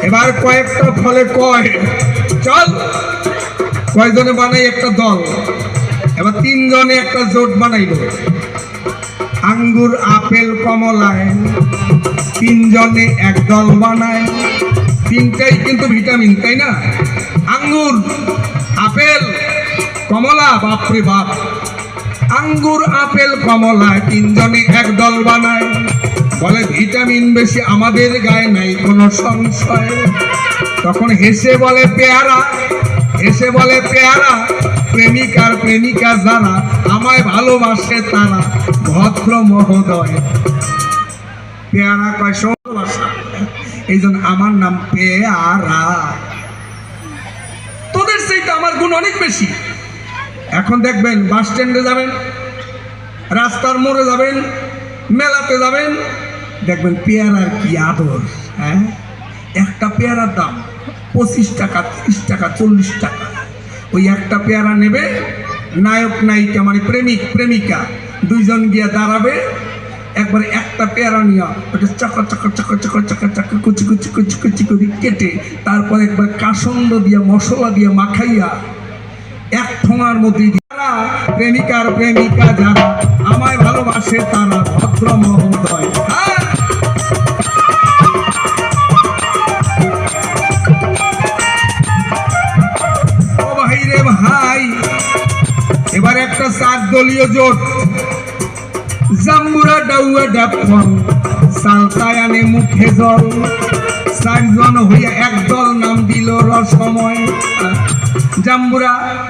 এবার কয়েকটা ফলে কয় চল, কয়জনে বানাই একটা দল। এবার তিনজনে একটা জোট বানাইল, আঙ্গুর আপেল কমলায় তিনজনে এক দল বানায়। তিনটাই কিন্তু ভিটামিন, তাই না? আঙ্গুর আপেল কমলা, বাপরে বাপ, আঙ্গুর আপেল কমলায় তিনজনে এক দল বানায়। বলে ভিটামিন বেশি, আমাদের গায়ে নাই কোনো সংশয়। তখন হেসে বলে পেয়ারা, হেসে বলে পেয়ারা, প্রেমিকার প্রেমিকা যারা আমায় ভালোবাসে তারা ভদ্র মহোদয়। পেয়ারা কয় ভালোবাসা, এই জন্য আমার নাম পেয়ারা। তোদের সেইটা আমার গুণ অনেক বেশি। এখন দেখবেন বাস স্ট্যান্ডে যাবেন, রাস্তার মোড়ে যাবেন, মেলাতে যাবেন, দেখবেন পেয়ারার কি আদর। হ্যাঁ, একটা পেয়ারার দাম 25 টাকা, 30 টাকা, 40 টাকা। ওই একটা পেয়ারা নেবে, নায়ক নায়িকা মানে প্রেমিক প্রেমিকা দুইজন গিয়া দাঁড়াবে, একবারে একটা পেয়ারা নিয়ে ওটা চকা চকা চকা চকা চকা চকা কুচি কুচি কুচি কুচি করে কেটে তারপর একবার কাসন্দ দিয়া মশলা দিয়া মাখাইয়া এক ঠোঙার মধ্যে যারা প্রেমিকার প্রেমিকা যারা আমায় ভালোবাসে তারা ভদ্র মহোদয়। ও ভাই রে ভাই, এবার একটা 4 দলীয় জোট, জাম্বুরা ডাউয়া ডাফন সালতায় আনে মুখে জল। 4 জন হইয়া এক দল, নাম দিল রসময়। জাম্বুরা